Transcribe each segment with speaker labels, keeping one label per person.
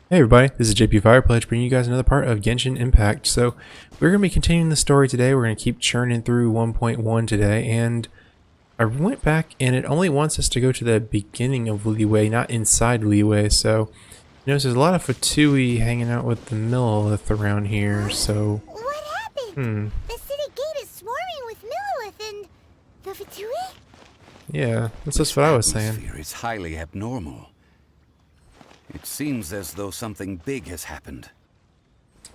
Speaker 1: Hey everybody, this is JP Firepledge bringing you guys another part of Genshin Impact. So we're going to be continuing the story today. We're going to keep churning through 1.1 today, and I went back and it only wants us to go to the beginning of Liyue, not inside Liyue. So you notice there's a lot of Fatui hanging out with the Millilith around here, so...
Speaker 2: What happened? The city gate is swarming with Millilith and the Fatui?
Speaker 1: Yeah, that's just what I was saying.
Speaker 3: The atmosphere is highly abnormal. It seems as though something big has happened.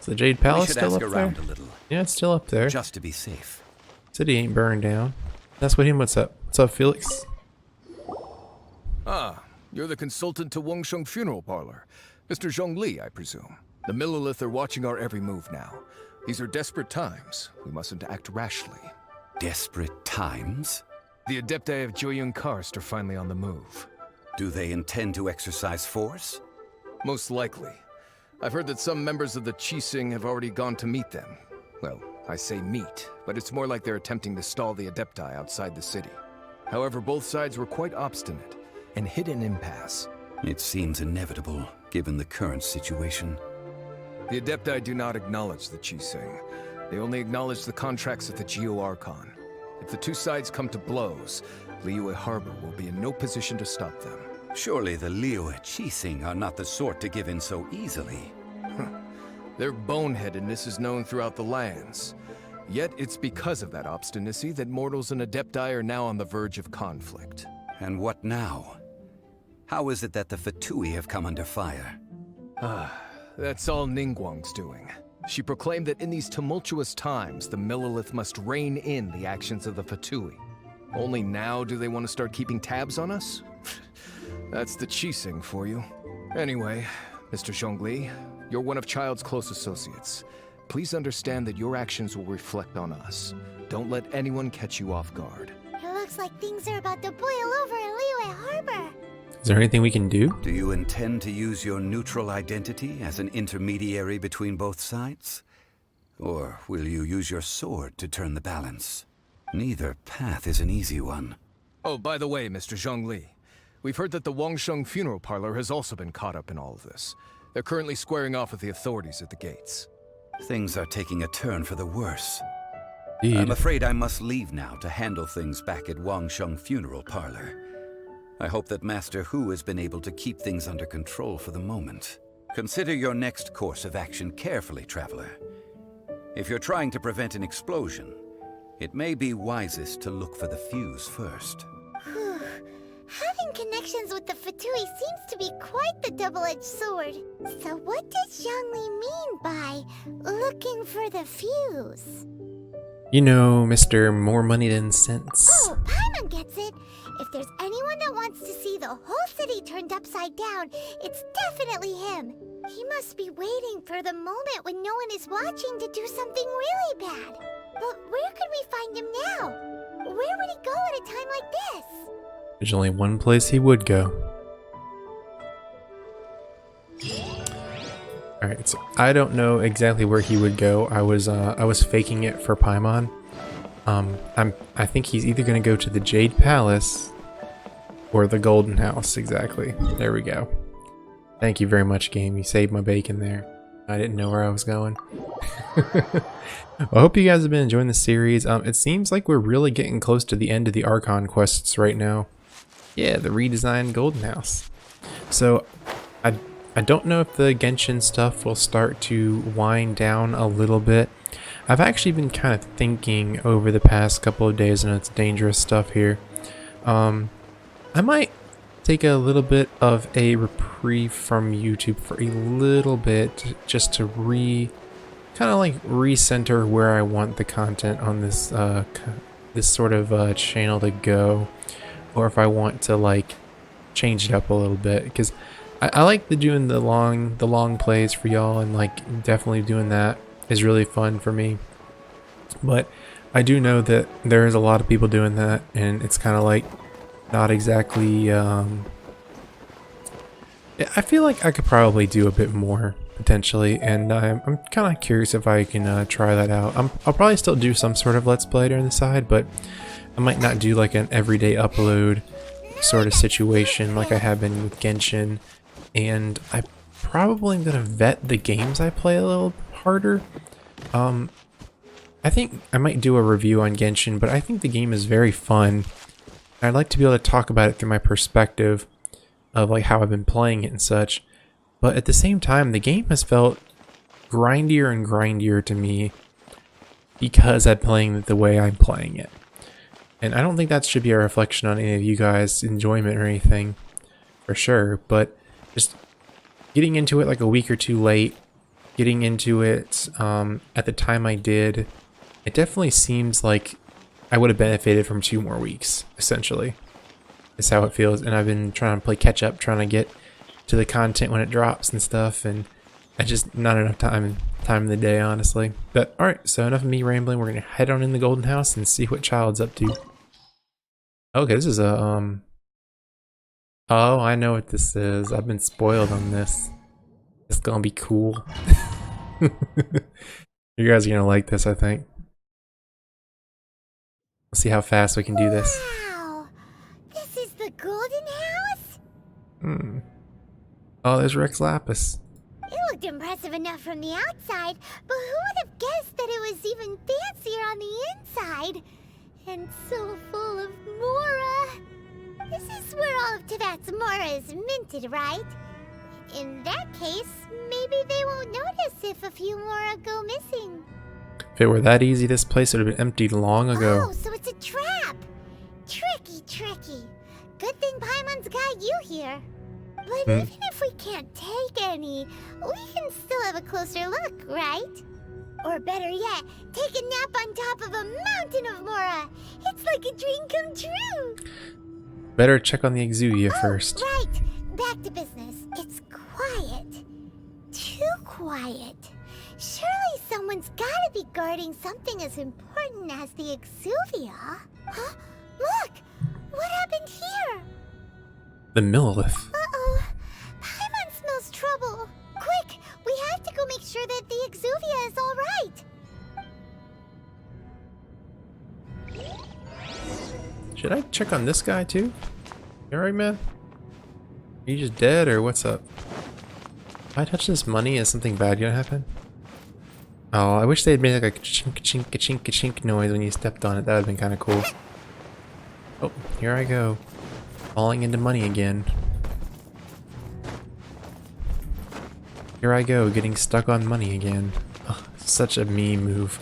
Speaker 1: Is the Jade Palace still up
Speaker 3: ask
Speaker 1: there?
Speaker 3: around a little,
Speaker 1: Yeah, it's still up there.
Speaker 3: just to be safe.
Speaker 1: City ain't burned down. That's what what's up? What's up, Felix?
Speaker 4: Ah, you're the consultant to Wangsheng Funeral Parlor. Mr. Zhongli, I presume. The Millilith are watching our every move now. These are desperate times. We mustn't act rashly.
Speaker 3: Desperate times?
Speaker 4: The Adepti of Joyun Karst are finally on the move.
Speaker 3: Do they intend to exercise force?
Speaker 4: Most likely. I've heard that some members of the Qixing have already gone to meet them. Well, I say meet, but it's more like they're attempting to stall the Adepti outside the city. However, both sides were quite obstinate and hit an impasse.
Speaker 3: It seems inevitable, given the current situation.
Speaker 4: The Adepti do not acknowledge the Qixing. They only acknowledge the contracts of the Geo-Archon. If the two sides come to blows, Liyue Harbor will be in no position to stop them.
Speaker 3: Surely the Liyue Qixing are not the sort to give in so easily.
Speaker 4: Their boneheadedness is known throughout the lands. Yet it's because of that obstinacy that mortals and Adepti are now on the verge of conflict.
Speaker 3: And what now? How is it that the Fatui have come under fire?
Speaker 4: That's all Ningguang's doing. She proclaimed that in these tumultuous times, the Millilith must rein in the actions of the Fatui. Only now do they want to start keeping tabs on us? That's the Qixing for you. Anyway, Mr. Zhongli, you're one of Childe's close associates. Please understand that your actions will reflect on us. Don't let anyone catch you off guard.
Speaker 2: It looks like things are about to boil over in Liyue Harbor.
Speaker 1: Is there anything we can do?
Speaker 3: Do you intend to use your neutral identity as an intermediary between both sides? Or will you use your sword to turn the balance? Neither path is an easy one.
Speaker 4: Oh, by the way, Mr. Zhongli, we've heard that the Wangsheng Funeral Parlor has also been caught up in all of this. They're currently squaring off with the authorities at the gates.
Speaker 3: Things are taking a turn for the worse.
Speaker 1: Indeed.
Speaker 3: I'm afraid I must leave now to handle things back at Wangsheng Funeral Parlor. I hope that Master Hu has been able to keep things under control for the moment. Consider your next course of action carefully, Traveler. If you're trying to prevent an explosion, it may be wisest to look for the fuse first.
Speaker 2: Having connections with the Fatui seems to be quite the double-edged sword. So what does Zhongli mean by looking for the fuse?
Speaker 1: You know, Mr. More Money Than Sense.
Speaker 2: Oh, Paimon gets it. If there's anyone that wants to see the whole city turned upside down, it's definitely him. He must be waiting for the moment when no one is watching to do something really bad. But where could we find him now? Where would he go at a time like this?
Speaker 1: There's only one place he would go. Alright, so I don't know exactly where he would go. I was faking it for Paimon. I think he's either gonna go to the Jade Palace or the Golden House, exactly. There we go. Thank you very much, game. You saved my bacon there. I didn't know where I was going. I hope you guys have been enjoying the series. It seems like we're really getting close to the end of the Archon quests right now. Yeah, the redesigned Golden House. So, I don't know if the Genshin stuff will start to wind down a little bit. I've actually been kind of thinking over the past couple of days, and it's dangerous stuff here. I might take a little bit of a reprieve from YouTube for a little bit, just to kind of like recenter where I want the content on this this sort of channel to go, or if I want to like change it up a little bit, because I like doing the long plays for y'all, and like definitely doing that is really fun for me. But I do know that there is a lot of people doing that, and it's kind of like not exactly I feel like I could probably do a bit more potentially, and I'm kind of curious if I can try that out. I'll probably still do some sort of let's play on the side, but I might not do like an everyday upload sort of situation like I have been with Genshin. And probably going to vet the games I play a little harder. I think I might do a review on Genshin, but I think the game is very fun. I'd like to be able to talk about it through my perspective of like how I've been playing it and such. But at the same time, the game has felt grindier and grindier to me because I'm playing it the way I'm playing it. And I don't think that should be a reflection on any of you guys' enjoyment or anything, for sure. But just getting into it like a week or two late, getting into it at the time I did, it definitely seems like I would have benefited from 2 more weeks, essentially. Is how it feels. And I've been trying to play catch up, trying to get to the content when it drops and stuff, and I just not enough time in the day, honestly. But alright, so enough of me rambling. We're gonna head on in the Golden House and see what Childe's up to. Okay, this is a oh, I know what this is. I've been spoiled on this. It's gonna be cool. You guys are gonna like this, I think. Let's see how fast we can do this.
Speaker 2: Wow! This is the Golden House?
Speaker 1: Hmm. Oh, there's Rex Lapis.
Speaker 2: It looked impressive enough from the outside, but who would have guessed that it was even fancier on the inside? And so full of Mora. This is where all of Teyvat's Mora is minted, right? In that case, maybe they won't notice if a few Mora go missing.
Speaker 1: If it were that easy, this place would have been emptied long ago.
Speaker 2: Oh, so it's a trap! Tricky, tricky. Good thing Paimon's got you here. But even if we can't take any, we can still have a closer look, right? Or better yet, take a nap on top of a mountain of Mora. It's like a dream come true.
Speaker 1: Better check on the Exuvia first.
Speaker 2: Right. Back to business. It's quiet. Too quiet. Surely someone's gotta be guarding something as important as the Exuvia. Huh? Look! What happened here?
Speaker 1: The Millilith.
Speaker 2: Uh-oh. Paimon smells trouble. Quick! We have to go make sure that the Exuvia is all right.
Speaker 1: Should I check on this guy too? You alright, man? Are you just dead or what's up? If I touch this money, is something bad gonna happen? Oh, I wish they had made like a chink chink chink chink noise when you stepped on it. That would have been kind of cool. Oh, here I go. Falling into money again. Here I go, getting stuck on money again. Ugh, such a me move.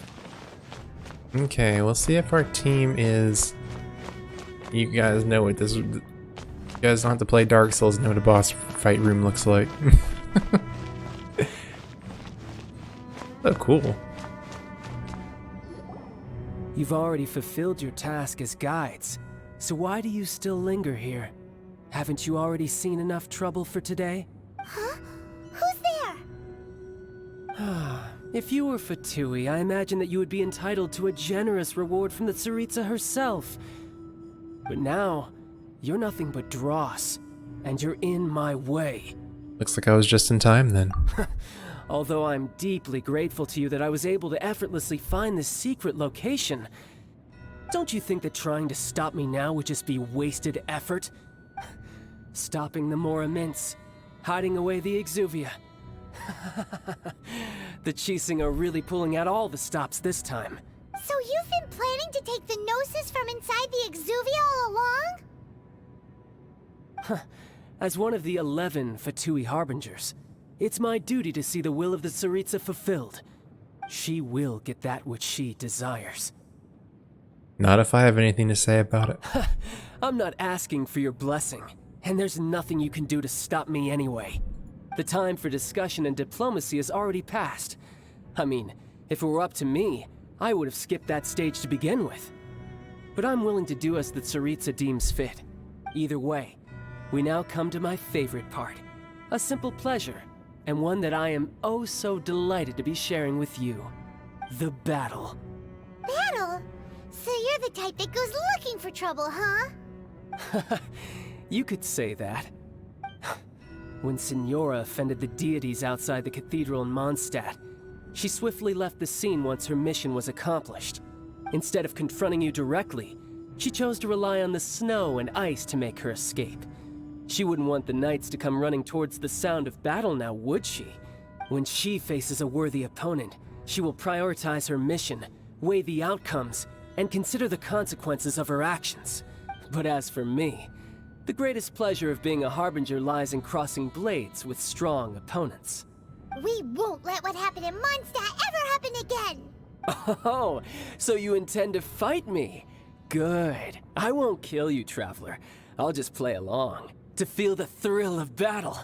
Speaker 1: Okay, we'll see if our team is... You guys know what this... You guys don't have to play Dark Souls to know what a boss fight room looks like. Oh, cool.
Speaker 5: You've already fulfilled your task as guides, so why do you still linger here? Haven't you already seen enough trouble for today?
Speaker 2: Huh? Who's there?
Speaker 5: If you were Fatui, I imagine that you would be entitled to a generous reward from the Tsaritsa herself. But now, you're nothing but dross, and you're in my way.
Speaker 1: Looks like I was just in time then.
Speaker 5: Although I'm deeply grateful to you that I was able to effortlessly find this secret location, don't you think that trying to stop me now would just be wasted effort? Stopping the Mora Mints, hiding away the Exuvia. The Chising are really pulling out all the stops this time.
Speaker 2: So you've been planning to take the Gnosis from inside the Exuvia all along?
Speaker 5: As one of the 11 Fatui Harbingers, it's my duty to see the will of the Tsaritsa fulfilled. She will get that which she desires.
Speaker 1: Not if I have anything to say about it.
Speaker 5: I'm not asking for your blessing, and there's nothing you can do to stop me anyway. The time for discussion and diplomacy has already passed. I mean, if it were up to me, I would have skipped that stage to begin with. But I'm willing to do as the Tsaritsa deems fit. Either way, we now come to my favorite part. A simple pleasure, and one that I am oh so delighted to be sharing with you. The battle.
Speaker 2: Battle? So you're the type that goes looking for trouble, huh?
Speaker 5: You could say that. When Signora offended the deities outside the cathedral in Mondstadt, she swiftly left the scene once her mission was accomplished. Instead of confronting you directly, she chose to rely on the snow and ice to make her escape. She wouldn't want the knights to come running towards the sound of battle now, would she? When she faces a worthy opponent, she will prioritize her mission, weigh the outcomes, and consider the consequences of her actions. But as for me, the greatest pleasure of being a harbinger lies in crossing blades with strong opponents.
Speaker 2: We won't let what happened in Mondstadt ever happen again!
Speaker 5: Oh, so you intend to fight me? Good. I won't kill you, Traveler. I'll just play along, to feel the thrill of battle.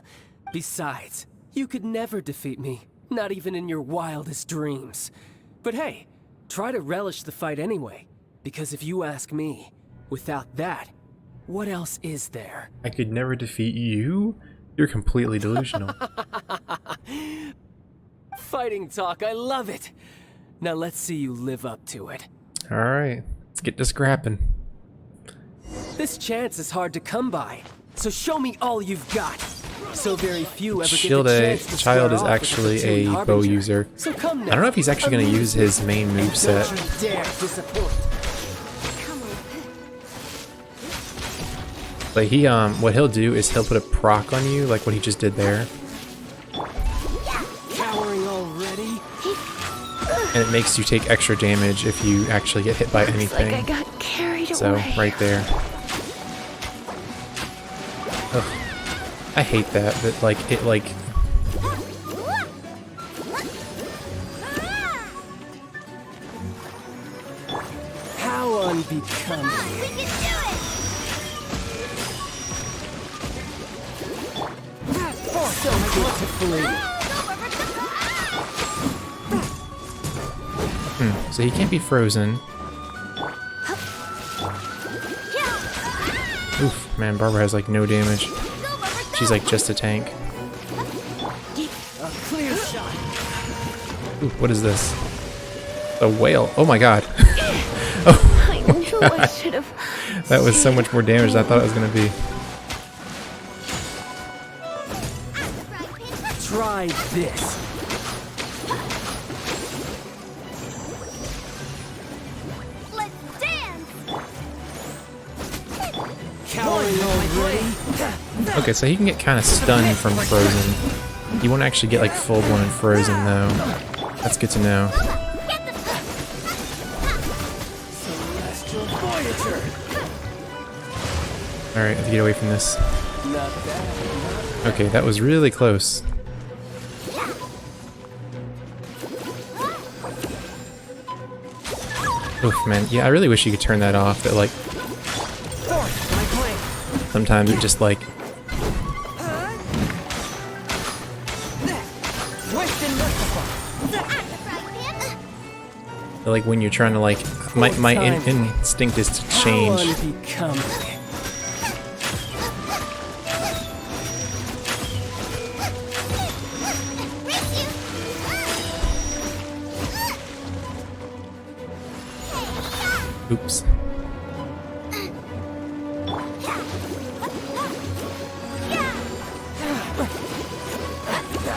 Speaker 5: Besides, you could never defeat me, not even in your wildest dreams. But hey, try to relish the fight anyway, because if you ask me, without that, what else is there?
Speaker 1: I could never defeat you? You're completely delusional.
Speaker 5: Fighting talk, I love it! Now let's see you live up to it.
Speaker 1: Alright, let's get to scrapping.
Speaker 5: This chance is hard to come by, so show me all you've got. So very few ever
Speaker 1: Childe,
Speaker 5: get the chance to
Speaker 1: Childe
Speaker 5: square
Speaker 1: is
Speaker 5: off with
Speaker 1: actually
Speaker 5: the Fatui
Speaker 1: a bow
Speaker 5: Harbinger.
Speaker 1: user.
Speaker 5: So come
Speaker 1: I
Speaker 5: now,
Speaker 1: don't know if he's actually going to use his main
Speaker 5: and
Speaker 1: moveset.
Speaker 5: don't you dare disappoint.
Speaker 1: But he, what he'll do is he'll put a proc on you, like what he just did there.
Speaker 5: Cowering already?
Speaker 1: And it makes you take extra damage if you actually get hit by anything.
Speaker 2: Like I got carried
Speaker 1: So,
Speaker 2: away.
Speaker 1: right there. Ugh. I hate that, like,
Speaker 5: How unbecoming.
Speaker 2: We can do it!
Speaker 5: So beautifully.
Speaker 1: so he can't be frozen. Oof, man, Barbara has like no damage. She's like just a tank.
Speaker 5: A clear shot.
Speaker 1: Ooh, what is this? A whale. Oh my god.
Speaker 2: I knew I should have.
Speaker 1: That was so much more damage than I thought it was going to be.
Speaker 5: Try this.
Speaker 2: Let's dance!
Speaker 5: Cowering already?
Speaker 1: Okay, so he can get kind of stunned from frozen. He won't actually get like full-blown frozen though. That's good to know.
Speaker 5: Celestial Voyager.
Speaker 1: Alright, I have to get away from this.
Speaker 5: Not bad.
Speaker 1: Okay, that was really close. Oof, man. Yeah, I really wish you could turn that off. That like sometimes it just like like when you're trying to like my instinct is to change.
Speaker 5: How unbecoming.
Speaker 1: Oops.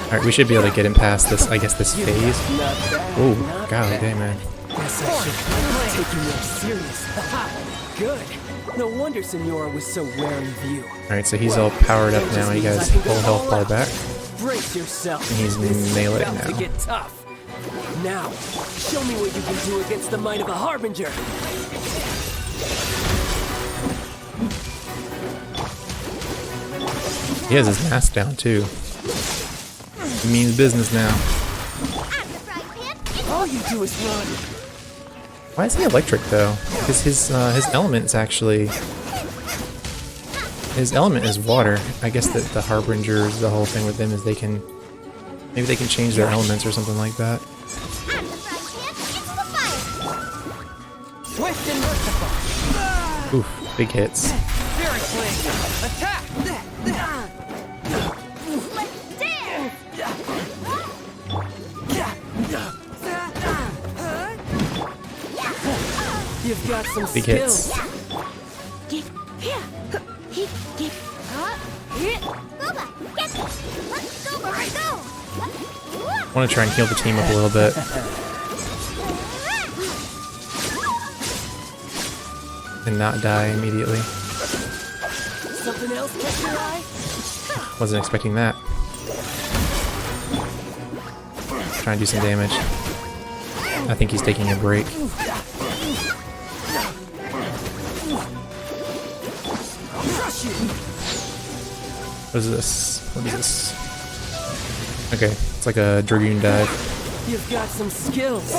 Speaker 1: Alright, we should be able to get him past this, I guess, this phase.
Speaker 5: Not bad.
Speaker 1: Oh,
Speaker 5: Not
Speaker 1: god
Speaker 5: bad.
Speaker 1: damn, man.
Speaker 5: Guess I should take you more serious. Good. No wonder Senora was so wary of you.
Speaker 1: Alright, so he's all powered up now. He got his full health bar back.
Speaker 5: Brace yourself.
Speaker 1: And he's
Speaker 5: This is
Speaker 1: nailing it
Speaker 5: about to
Speaker 1: now.
Speaker 5: get tough. Now, show me what you can do against the might of a harbinger.
Speaker 1: He has his mask down too. He means business now.
Speaker 5: All you do is run.
Speaker 1: Why is he electric though? Because his element's actually his element is water. I guess that the harbingers, the whole thing with them is they can maybe they can change their elements or something like that.
Speaker 5: Swift and merciful.
Speaker 1: Oof, big hits.
Speaker 5: Very clean. Attack. You've got some
Speaker 1: Big
Speaker 5: skills.
Speaker 1: hits. I want to try and heal the team up a little bit. And not die immediately.
Speaker 5: Something else catch your eye?
Speaker 1: Wasn't expecting that. Trying to do some damage. I think he's taking a break. What is this? What is this? Okay, it's like a Dragoon dive.
Speaker 5: You've got some skills.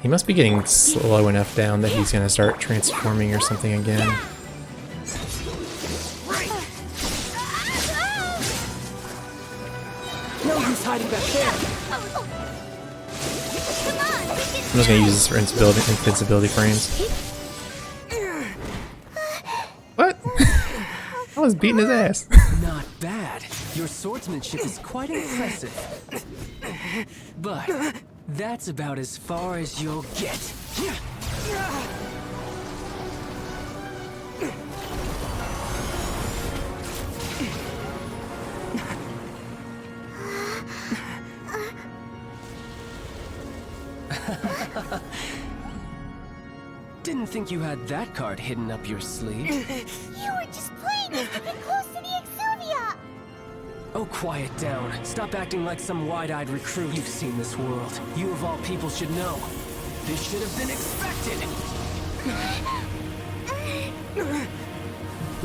Speaker 1: He must be getting slow enough down that he's gonna start transforming or something again.
Speaker 5: No use hiding back there.
Speaker 1: I'm just gonna use this for invincibility frames. What? I was beating his ass.
Speaker 5: Not bad. Your swordsmanship is quite impressive. But that's about as far as you'll get. Didn't think you had that card hidden up your sleeve.
Speaker 2: You were just playing us to get close to the Exuvia!
Speaker 5: Oh, quiet down. Stop acting like some wide-eyed recruit. You've seen this world. You of all people should know. This should have been expected.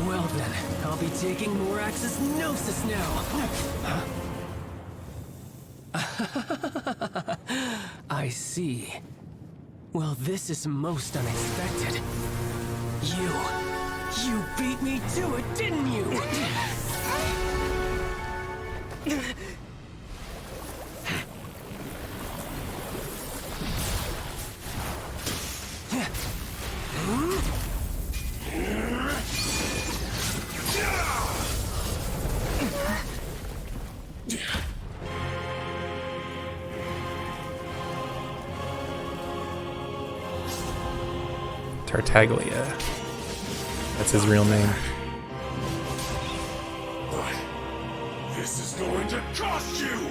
Speaker 5: Well then, I'll be taking Morax's Gnosis now. I see. Well, this is most unexpected. You beat me to it, didn't you?
Speaker 1: Tartaglia. That's his real name.
Speaker 6: This is going to cost you!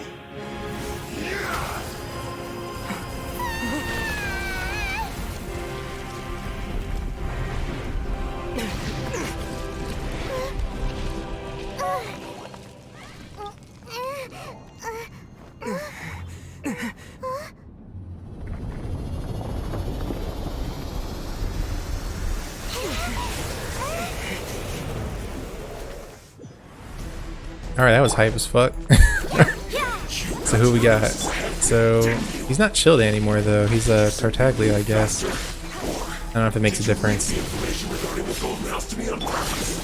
Speaker 1: Alright, that was hype as fuck. So who we got? So he's not Childe anymore though. He's a Tartaglia, I guess. I don't know if it makes a difference.
Speaker 6: Information regarding the Golden House to me on purpose.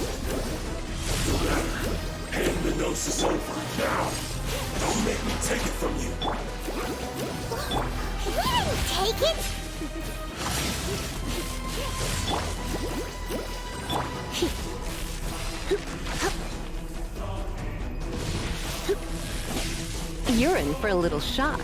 Speaker 6: And the Gnosis over now. Don't make me take it from you.
Speaker 2: We didn't take it!
Speaker 7: You're in for a little shock.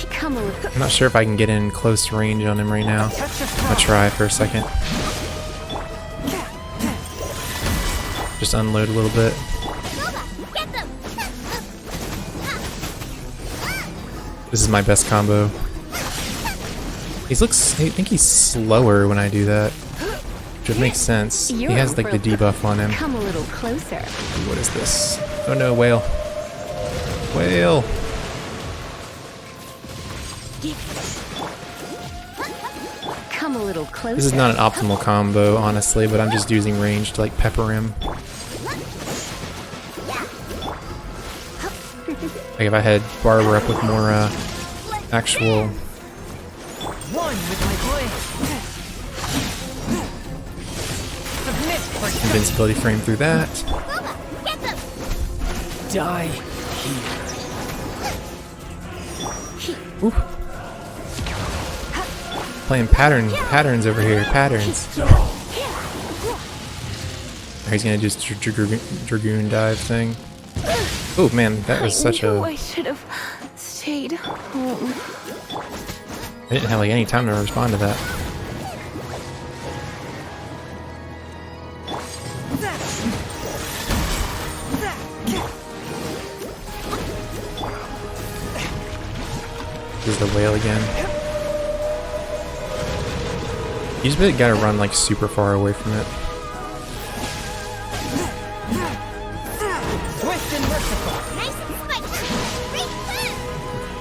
Speaker 7: Come a little.
Speaker 1: I'm not sure if I can get in close range on him right now. I'll try for a second. Just unload a little bit. This is my best combo. I think he's slower when I do that, which would make sense. He has like the debuff on him.
Speaker 7: Come a little closer.
Speaker 1: What is this? Oh no, whale. Whale.
Speaker 7: Come a little closer.
Speaker 1: This is not an optimal combo, honestly, but I'm just using range to like pepper him. Like if I had Barber up with more actual invincibility frame through that.
Speaker 5: Die here.
Speaker 1: Ooh. Playing patterns over here. Patterns. He's gonna do this Dragoon dive thing. Oh man, that was such a.
Speaker 7: I should have stayed home.
Speaker 1: I didn't have like any time to respond to that. the whale again. You just really gotta run like super far away from it.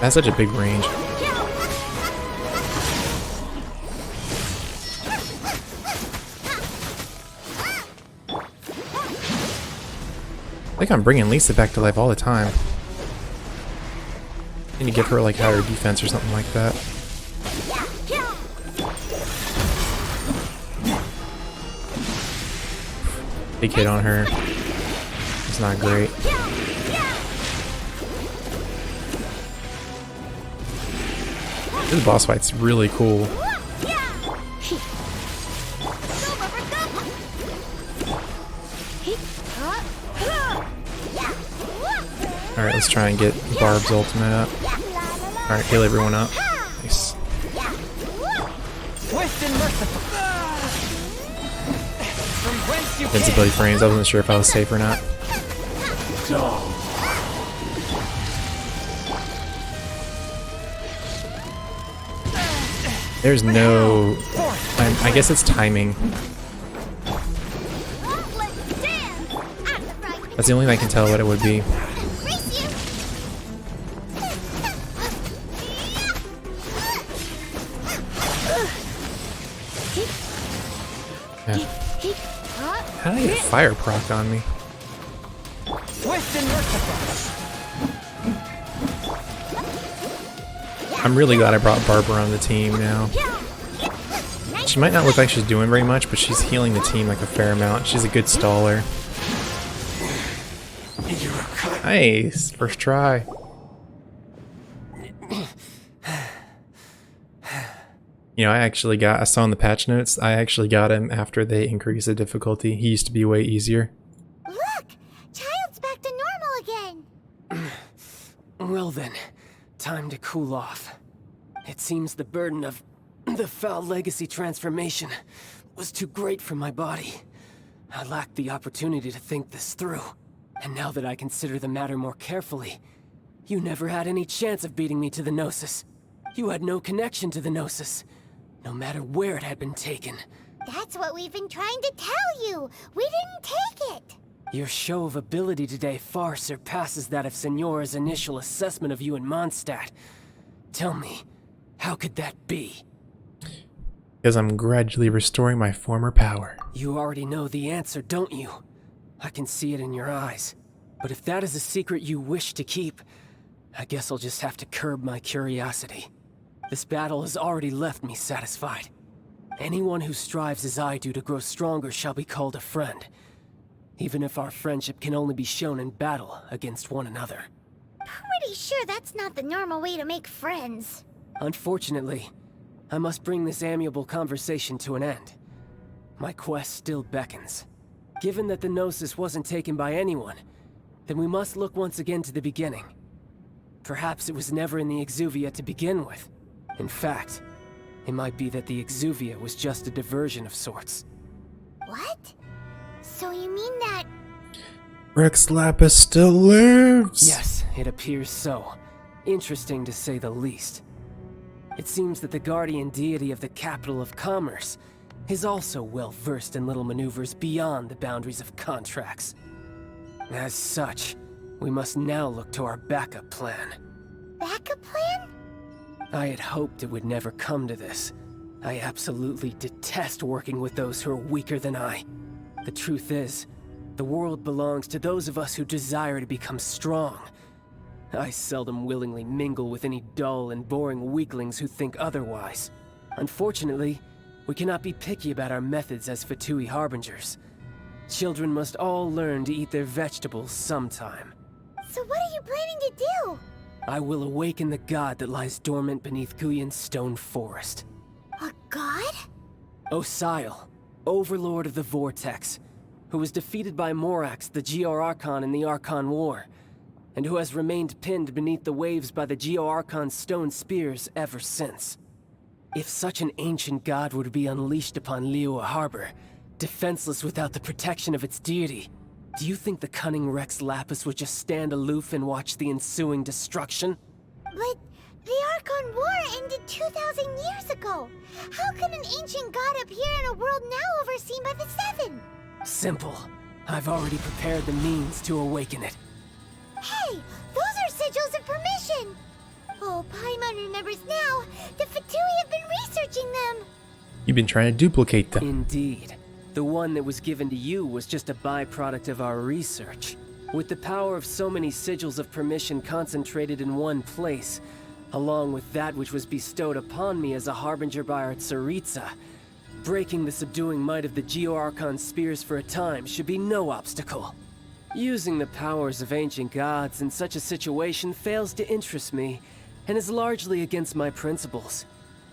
Speaker 1: That's such a big range. I think I'm bringing Lisa back to life all the time. I need to give her like higher defense or something like that. Big hit on her. It's not great. This boss fight's really cool. Alright, let's try and get Barb's ultimate up. Alright, heal everyone up. Nice. Invincibility frames, I wasn't sure if I was safe or not. There's no... I guess it's timing. That's the only thing I can tell what it would be. Yeah. How did I get fire proc on me? I'm really glad I brought Barbara on the team now. She might not look like she's doing very much, but she's healing the team like a fair amount. She's a good staller. Nice! First try. You know, I saw in the patch notes, I actually got him after they increased the difficulty. He used to be way easier.
Speaker 2: Look! Childe's back to normal again!
Speaker 5: Well then, time to cool off. It seems the burden of the foul legacy transformation was too great for my body. I lacked the opportunity to think this through. And now that I consider the matter more carefully, you never had any chance of beating me to the Gnosis. You had no connection to the Gnosis, no matter where it had been taken.
Speaker 2: That's what we've been trying to tell you! We didn't take it!
Speaker 5: Your show of ability today far surpasses that of Signora's initial assessment of you in Mondstadt. Tell me, how could that be?
Speaker 1: Because I'm gradually restoring my former power.
Speaker 5: You already know the answer, don't you? I can see it in your eyes. But if that is a secret you wish to keep, I guess I'll just have to curb my curiosity. This battle has already left me satisfied. Anyone who strives as I do to grow stronger shall be called a friend, even if our friendship can only be shown in battle against one another.
Speaker 2: Pretty sure that's not the normal way to make friends.
Speaker 5: Unfortunately, I must bring this amiable conversation to an end. My quest still beckons. Given that the Gnosis wasn't taken by anyone, then we must look once again to the beginning. Perhaps it was never in the Exuvia to begin with. In fact, it might be that the Exuvia was just a diversion of sorts.
Speaker 2: What? So you mean that...
Speaker 1: Rex Lapis still lives!
Speaker 5: Yes, it appears so. Interesting to say the least. It seems that the guardian deity of the capital of commerce is also well versed in little maneuvers beyond the boundaries of contracts. As such, we must now look to our backup plan.
Speaker 2: Backup plan?
Speaker 5: I had hoped it would never come to this. I absolutely detest working with those who are weaker than I. The truth is, the world belongs to those of us who desire to become strong. I seldom willingly mingle with any dull and boring weaklings who think otherwise. Unfortunately, we cannot be picky about our methods as Fatui Harbingers. Children must all learn to eat their vegetables sometime.
Speaker 2: So what are you planning to do?
Speaker 5: I will awaken the god that lies dormant beneath Guyon's stone forest.
Speaker 2: A god?
Speaker 5: Osial, overlord of the Vortex, who was defeated by Morax, the Geo-Archon in the Archon War, and who has remained pinned beneath the waves by the Geo-Archon's stone spears ever since. If such an ancient god were to be unleashed upon Liyue Harbor, defenseless without the protection of its deity, do you think the cunning Rex Lapis would just stand aloof and watch the ensuing destruction?
Speaker 2: But The Archon War ended 2,000 years ago. How could an ancient god appear in a world now overseen by the Seven?
Speaker 5: Simple. I've already prepared the means to awaken it.
Speaker 2: Hey, those are sigils of permission! Oh, Paimon remembers now. The Fatui have been researching them.
Speaker 1: You've been trying to duplicate them.
Speaker 5: Indeed. The one that was given to you was just a byproduct of our research. With the power of so many sigils of permission concentrated in one place, along with that which was bestowed upon me as a harbinger by our Tsaritsa, breaking the subduing might of the Geo-Archon spears for a time should be no obstacle. Using the powers of ancient gods in such a situation fails to interest me, and is largely against my principles.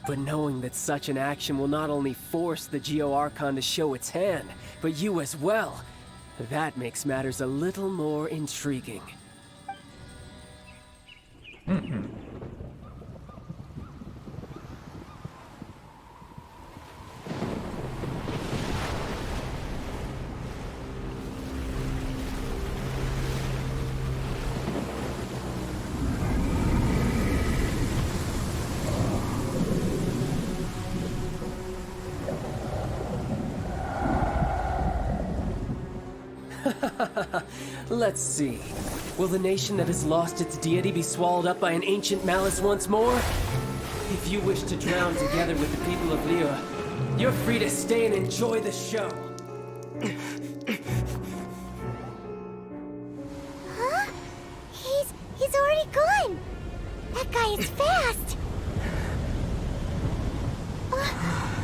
Speaker 5: But knowing that such an action will not only force the Geo-Archon to show its hand, but you as well, that makes matters a little more intriguing. Let's see. Will the nation that has lost its deity be swallowed up by an ancient malice once more? If you wish to drown together with the people of Liyue, you're free to stay and enjoy the show.
Speaker 2: Huh? He's already gone. That guy is fast.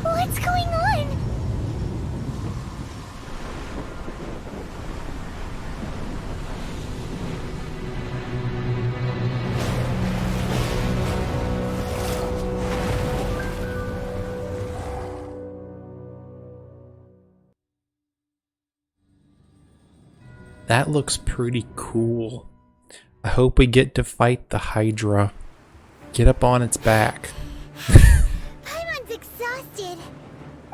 Speaker 2: What's going on?
Speaker 1: That looks pretty cool. I hope we get to fight the Hydra. Get up on its back.
Speaker 2: Paimon's exhausted.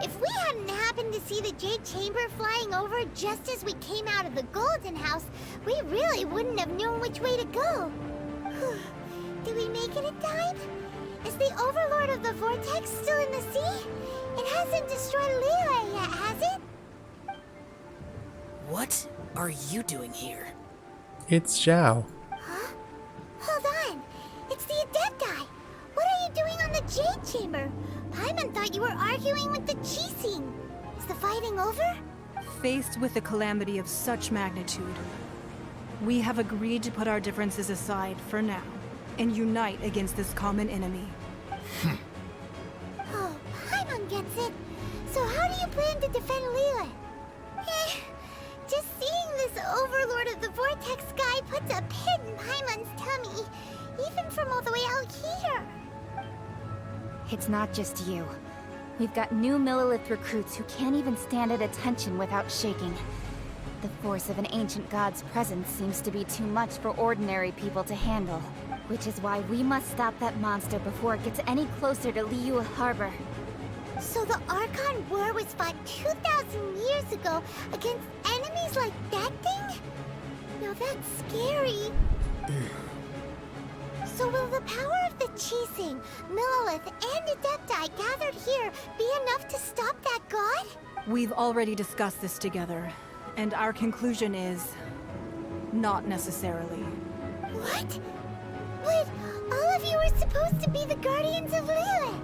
Speaker 2: If we hadn't happened to see the Jade Chamber flying over just as we came out of the Golden House, we really wouldn't have known which way to go. Did we make it in time? Is the Overlord of the Vortex still in the sea? It hasn't destroyed Liyue yet, has it?
Speaker 8: What are you doing here?
Speaker 1: It's Zhao.
Speaker 2: Huh? Hold on. It's the Adepti. What are you doing on the Jade Chamber? Paimon thought you were arguing with the Qixing. Is the fighting over?
Speaker 9: Faced with a calamity of such magnitude, we have agreed to put our differences aside for now and unite against this common enemy.
Speaker 2: Oh, Paimon gets it. So how do you plan to defend Liyue? Just seeing this Overlord of the Vortex guy puts a pit in Paimon's tummy, even from all the way out here.
Speaker 10: It's not just you. We've got new Millilith recruits who can't even stand at attention without shaking. The force of an ancient god's presence seems to be too much for ordinary people to handle. Which is why we must stop that monster before it gets any closer to Liyue Harbor.
Speaker 2: So the Archon War was fought 2,000 years ago against enemies like that thing? Now that's scary. So will the power of the Qixing, Millilith, and Adepti gathered here be enough to stop that god?
Speaker 9: We've already discussed this together, and our conclusion is... not necessarily.
Speaker 2: What? But all of you are supposed to be the guardians of Liyue.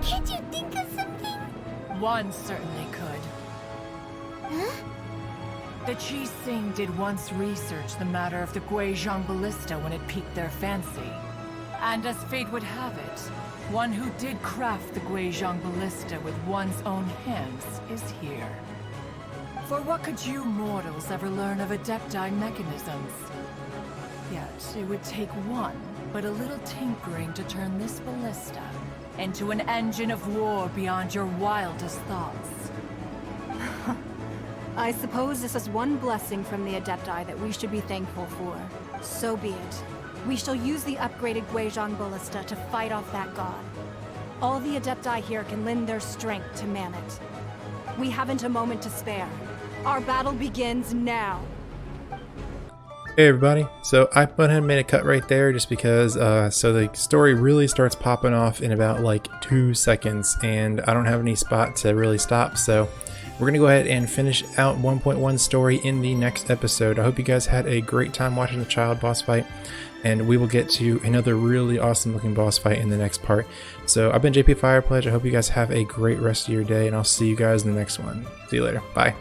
Speaker 2: Can't you think of something?
Speaker 11: One certainly could.
Speaker 2: Huh?
Speaker 11: The Qixing did once research the matter of the Guizhong Ballista when it piqued their fancy. And as fate would have it, one who did craft the Guizhong Ballista with one's own hands is here. For what could you mortals ever learn of Adepti mechanisms? Yet it would take one, but a little tinkering to turn this ballista into an engine of war beyond your wildest thoughts.
Speaker 9: I suppose this is one blessing from the Adepti that we should be thankful for. So be it. We shall use the upgraded Guizhong Ballista to fight off that god. All the Adepti here can lend their strength to man it. We haven't a moment to spare. Our battle begins now.
Speaker 1: Hey everybody, so I went ahead and made a cut right there just because so the story really starts popping off in about like 2 seconds and I don't have any spot to really stop, so we're gonna go ahead and finish out 1.1 story in the next episode. I hope you guys had a great time watching the Childe boss fight, and we will get to another really awesome looking boss fight in the next part. So I've been JP Firepledge. I hope you guys have a great rest of your day, and I'll see you guys in the next one. See you later. Bye.